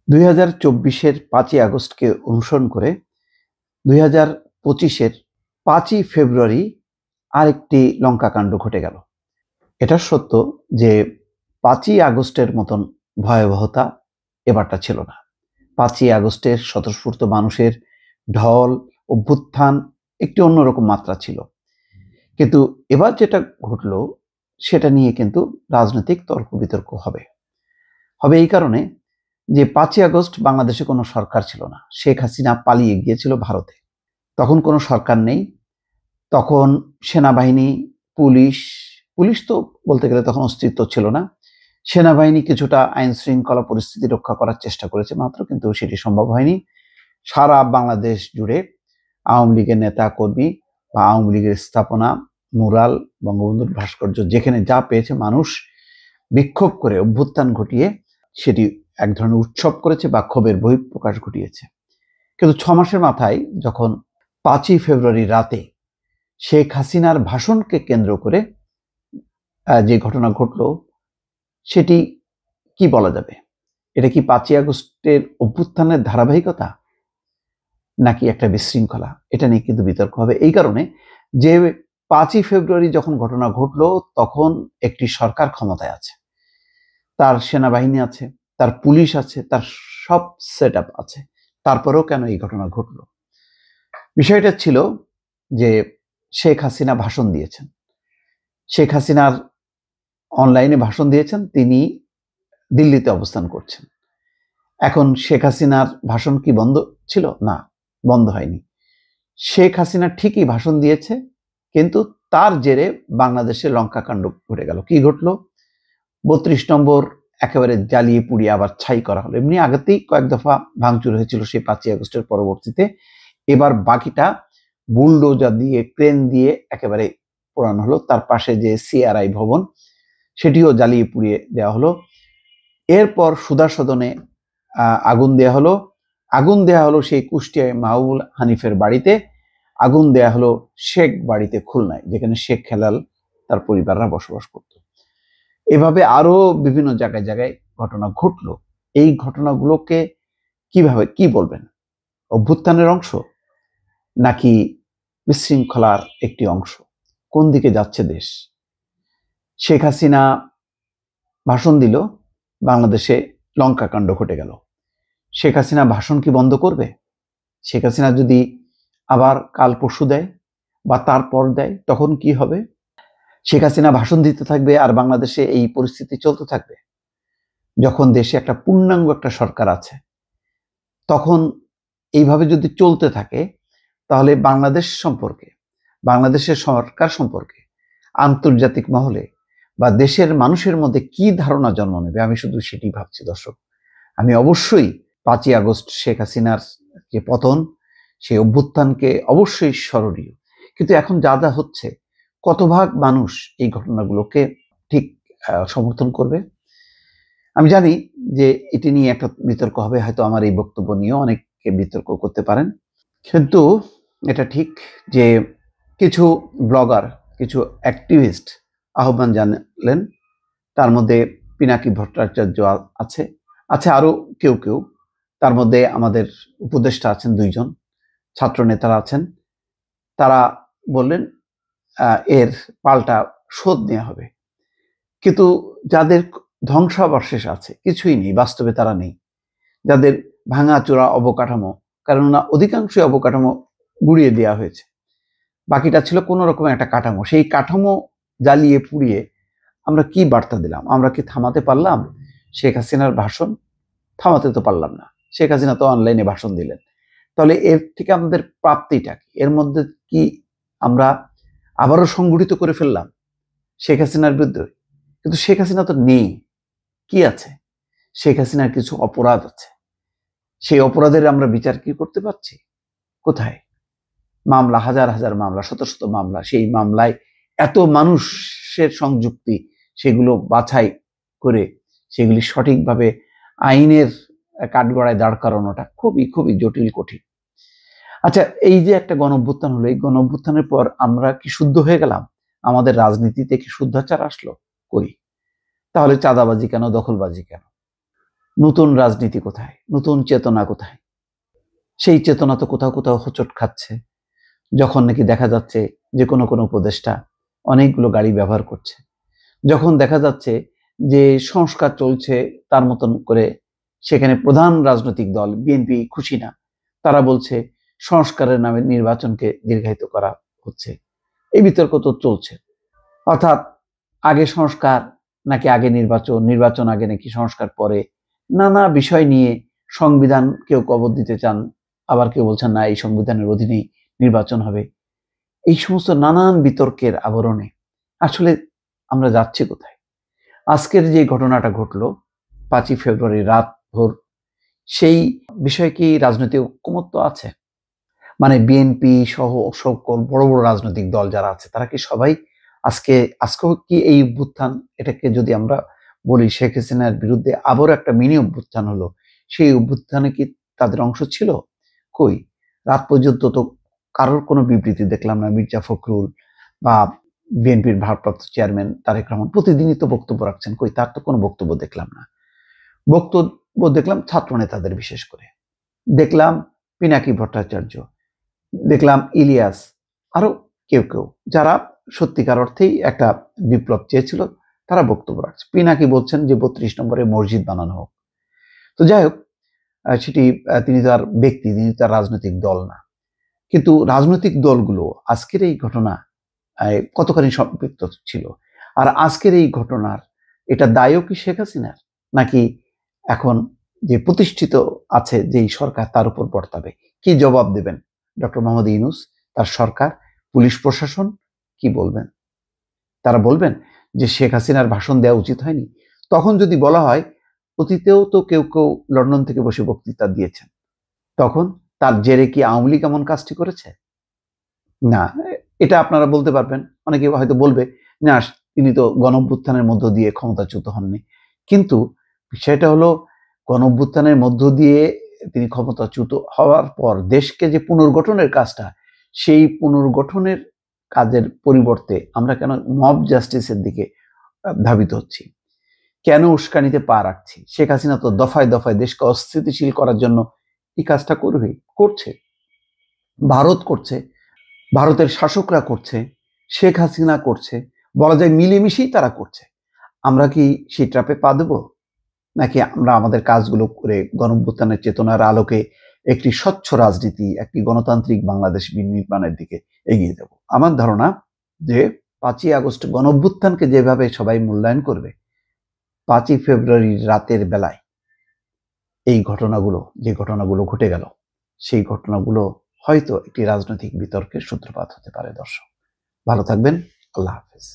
2024-এর 5ই আগস্টকে অনুসরণ করে 2025-এর 5ই ফেব্রুয়ারি আরেকটি লঙ্কাকাণ্ড ঘটে গেল। এটা সত্য যে 5ই আগস্টের মতন ভয়াবহতা এবারটা ছিল না। 5ই আগস্টের স্বতঃস্ফূর্ত মানুষের ঢল অভ্যুত্থান একটি অন্যরকম মাত্রা ছিল, কিন্তু এবার যেটা ঘটলো সেটা নিয়ে কিন্তু রাজনৈতিক তর্ক বিতর্ক হবে এই কারণে যে 5ই আগস্ট বাংলাদেশে কোনো সরকার ছিল না। শেখ হাসিনা পালিয়ে গিয়েছিল ভারতে। তখন কোনো সরকার নেই, তখন সেনাবাহিনী পুলিশ তো বলতে গেলে তখন অস্তিত্ব ছিল না। সেনাবাহিনী কিছুটা আইন শৃঙ্খলা পরিস্থিতি রক্ষা করার চেষ্টা করেছে মাত্র, কিন্তু সেটি সম্ভব হয়নি। সারা বাংলাদেশ জুড়ে আওয়ামী লীগের নেতা কর্মী বা আওয়ামী লীগের স্থাপনা, মুরাল, বঙ্গবন্ধুর ভাস্কর্য যেখানে যা পেয়েছে মানুষ বিক্ষোভ করে অভ্যুত্থান ঘটিয়ে সেটি এক ধরনের উৎসব করেছে বা ক্ষোভের বহিঃপ্রকাশ ঘটিয়েছে। কিন্তু 6 মাসের মাথায় যখন 5ই ফেব্রুয়ারি রাতে শেখ হাসিনার ভাষণকে কেন্দ্র করে যে ঘটনা ঘটলো সেটি কি বলা যাবে? এটা কি 5ই আগস্টের অভ্যুত্থানের ধারাবাহিকতা নাকি একটা বিশৃঙ্খলা? এটা নিয়ে কিন্তু বিতর্ক হবে। এই কারণে যে 5ই ফেব্রুয়ারি যখন ঘটনা ঘটলো তখন একটি সরকার ক্ষমতায় আছে, তার সেনাবাহিনী আছে, তার পুলিশ আছে, তার সব সেট আপ আছে, তারপরেও কেন এই ঘটনা ঘটলো? বিষয়টা ছিল যে শেখ হাসিনা ভাষণ দিয়েছেন, শেখ হাসিনার অনলাইনে ভাষণ দিয়েছেন, তিনি দিল্লিতে অবস্থান করছেন। এখন শেখ হাসিনার ভাষণ কি বন্ধ ছিল? না, বন্ধ হয়নি। শেখ হাসিনা ঠিকই ভাষণ দিয়েছে, কিন্তু তার জেরে বাংলাদেশে লঙ্কাকাণ্ড ঘটে গেল। কি ঘটলো? 32 নম্বর একেবারে জ্বালিয়ে পুড়িয়ে আবার ছাই করা হলো। এমনি আগেতেই কয়েক দফা ভাঙচুর হয়েছিল সেই 5ই আগস্টের পরবর্তীতে। এবার বাকিটা বুলডোজার দিয়ে, ক্রেন দিয়ে একেবারে পোড়ানো হলো। তার পাশে যে সিআরআই ভবন সেটিও জ্বালিয়ে পুড়িয়ে দেওয়া হলো। এরপর সুধা সদনে আগুন দেয়া হলো সেই কুষ্টিয়ায় মাহবুব হানিফের বাড়িতে, আগুন দেয়া হলো শেখ বাড়িতে খুলনায়, যেখানে শেখ হেলাল তার পরিবাররা বসবাস করত। এভাবে আরো বিভিন্ন জায়গায় জায়গায় ঘটনা ঘটলো। এই ঘটনাগুলোকে কি বলবেন? অভ্যুত্থানের অংশ নাকি বিশৃঙ্খলার একটি অংশ? কোন দিকে যাচ্ছে দেশ? শেখ হাসিনা ভাষণ দিল, বাংলাদেশে লঙ্কাকাণ্ড ঘটে গেল। শেখ হাসিনা ভাষণ কি বন্ধ করবে? শেখ হাসিনা যদি আবার কাল পরশু দেয় বা তারপর দেয় তখন কি হবে? শেখ হাসিনা ভাষণ দিতে থাকবে আর বাংলাদেশে এই পরিস্থিতি চলতে থাকবে? যখন দেশে একটা পূর্ণাঙ্গ একটা সরকার আছে, তখন এইভাবে যদি চলতে থাকে তাহলে বাংলাদেশ সম্পর্কে, বাংলাদেশের সরকার সম্পর্কে আন্তর্জাতিক মহলে বা দেশের মানুষের মধ্যে কি ধারণা জন্ম নেবে? আমি শুধু সেটি ভাবছি দর্শক। আমি অবশ্যই 5ই আগস্ট শেখ হাসিনার যে পতন, সেই অভ্যুত্থানকে অবশ্যই স্মরণীয়, কিন্তু এখন যা যা হচ্ছে কত ভাগ মানুষ এই ঘটনাগুলোকে ঠিক সমর্থন করবে? আমি জানি যে এটি নিয়ে একটা বিতর্ক হবে, হয়তো আমার এই বক্তব্য নিয়েও অনেকে বিতর্ক করতে পারেন, কিন্তু এটা ঠিক যে কিছু ব্লগার, কিছু অ্যাক্টিভিস্ট আহ্বান জানালেন। তার মধ্যে পিনাকি ভট্টাচার্য আছে আরো কেউ। তার মধ্যে আমাদের উপদেষ্টা আছেন 2 জন, ছাত্র নেতারা আছেন। তারা বললেন এর পাল্টা শোধ নেওয়া হবে। কিন্তু যাদের ধ্বংসাবশেষ আছে, কিছুই নেই, বাস্তবে তারা নেই, যাদের ভাঙাচোরা অবকাঠামো, কেননা অধিকাংশই অবকাঠামো গুড়িয়ে দেওয়া হয়েছে, বাকিটা ছিল কোনো রকমের একটা কাঠামো। সেই কাঠামো জ্বালিয়ে পুড়িয়ে আমরা কি বার্তা দিলাম? আমরা কি থামাতে পারলাম শেখ হাসিনার ভাষণ? থামাতে তো পারলাম না। শেখ হাসিনা তো অনলাইনে ভাষণ দিলেন। তাহলে এর থেকে আমাদের প্রাপ্তিটা কি? এর মধ্যে কি আমরা আবারও সংগঠিত করে ফেললাম শেখ হাসিনার বিরুদ্ধে? কিন্তু শেখ হাসিনা তো নেই। কি আছে? শেখ হাসিনার কিছু অপরাধ আছে। সেই অপরাধের আমরা বিচার কি করতে পারছি? কোথায়? মামলা, হাজার হাজার মামলা, শত শত মামলা, সেই মামলায় এত মানুষের সংযুক্তি, সেগুলো বাছাই করে সেগুলি সঠিকভাবে আইনের কাঠগড়ায় দাঁড় করানোটা খুবই জটিল, কঠিন। আচ্ছা, এই যে একটা গণঅভ্যুত্থান হলো, এই গণঅভ্যুত্থানের পর আমরা কি শুদ্ধ হয়ে গেলাম? আমাদের রাজনীতিতে কি শুদ্ধাচার আসলো? কই? তাহলে চাঁদাবাজি কেন, দখলবাজি কেন? নতুন রাজনীতি কোথায়, নতুন চেতনা কোথায়? সেই চেতনা তো কোথাও কোথাও হোঁচট খাচ্ছে, যখন নাকি দেখা যাচ্ছে যে কোনো কোনো উপদেষ্টা অনেকগুলো গাড়ি ব্যবহার করছে, যখন দেখা যাচ্ছে যে সংস্কার চলছে তার মতন করে, সেখানে প্রধান রাজনৈতিক দল বিএনপি খুশি না, তারা বলছে সংস্কারের নামে নির্বাচনকে দীর্ঘায়িত করা হচ্ছে। এই বিতর্ক তো চলছে। অর্থাৎ আগে সংস্কার নাকি আগে নির্বাচন, নির্বাচন আগে নাকি সংস্কার পরে, নানা বিষয় নিয়ে সংবিধান কেউ কবর দিতে চান, আবার কেউ বলছেন না এই সংবিধানের অধীনেই নির্বাচন হবে। এই সমস্ত নানান বিতর্কের আবরণে আসলে আমরা যাচ্ছি কোথায়? আজকের যে ঘটনাটা ঘটলো 5ই ফেব্রুয়ারি রাত ভোর, সেই বিষয়ে কি রাজনৈতিক ঐকমত্য আছে? মানে বিএনপি সহ সকল বড় বড় রাজনৈতিক দল যারা আছে তারা কি সবাই আজকেও কি এই অভ্যুত্থান, এটাকে যদি আমরা বলি শেখ হাসিনার বিরুদ্ধে আবারও একটা মিনি অভ্যুত্থান হলো, সেই অভ্যুত্থানে কি তাদের অংশ ছিল? কই, রাত পর্যন্ত তো কারোর কোনো বিবৃতি দেখলাম না। মির্জা ফখরুল বা বিএনপির ভারপ্রাপ্ত চেয়ারম্যান তারেক রহমান প্রতিদিনই তো বক্তব্য রাখছেন, কই তার তো কোনো বক্তব্য দেখলাম না। বক্তব্য দেখলাম ছাত্র নেতাদের, বিশেষ করে দেখলাম পিনাকি ভট্টাচার্য, দেখলাম ইলিয়াস, আরো কেউ কেউ যারা সত্যিকার অর্থেই একটা বিপ্লব চেয়েছিল তারা বক্তব্য রাখছে। পিনাকি বলছেন যে 32 নম্বরে মসজিদ বানানো হোক। তো যাই হোক, সেটি তিনি তার ব্যক্তি, তিনি তার রাজনৈতিক দল না। কিন্তু রাজনৈতিক দলগুলো আজকের এই ঘটনা কতখানি সম্পৃক্ত ছিল, আর আজকের এই ঘটনার এটা দায়ও কি শেখ হাসিনার, নাকি এখন যে প্রতিষ্ঠিত আছে যেই সরকার তার উপর বর্তাবে? কি জবাব দেবেন ডক্টর মোহাম্মদ ইউনূস, তার সরকার, পুলিশ প্রশাসন কি বলবেন? তারা বলবেন যে শেখ হাসিনার ভাষণ দেওয়া উচিত হয়নি? তখন যদি বলা হয় অতীতেও তো কেউ কেউ লন্ডন থেকে বসে বক্তৃতা দিয়েছেন, তখন তার জেরে কি আওয়ামী লীগ এমন কাজটি করেছে? না, এটা আপনারা বলতে পারবেন। অনেকে হয়তো বলবে না, তিনি তো গণঅভ্যুত্থানের মধ্য দিয়ে ক্ষমতাচ্যুত হননি। কিন্তু বিষয়টা হলো, গণঅভ্যুত্থানের মধ্য দিয়ে তিনি ক্ষমতাচ্যুত হওয়ার পর দেশকে যে পুনর্গঠনের কাজটা, সেই পুনর্গঠনের কাজের পরিবর্তে আমরা কেন মব জাস্টিসের দিকে ধাবিত হচ্ছি? কেন উস্কানিতে পা রাখছি? শেখ হাসিনা তো দফায় দফায় দেশকে অস্থিতিশীল করার জন্য এই কাজটা করছে, ভারত করছে, ভারতের শাসকরা করছে, শেখ হাসিনা করছে, বলা যায় মিলেমিশেই তারা করছে। আমরা কি সেই ট্র্যাপে পা দেব, নাকি আমরা আমাদের কাজগুলো করে গণঅভ্যুত্থানের চেতনার আলোকে একটি স্বচ্ছ রাজনীতি, একটি গণতান্ত্রিক বাংলাদেশ বিনির্মাণের দিকে এগিয়ে যাব? আমার ধারণা যে 5ই আগস্ট গণঅভ্যুত্থানকে যেভাবে সবাই মূল্যায়ন করবে, 5ই ফেব্রুয়ারির রাতের বেলায় এই ঘটনাগুলো, যে ঘটনাগুলো ঘটে গেল, সেই ঘটনাগুলো হয়তো একটি রাজনৈতিক বিতর্কের সূত্রপাত হতে পারে। দর্শক ভালো থাকবেন, আল্লাহ হাফেজ।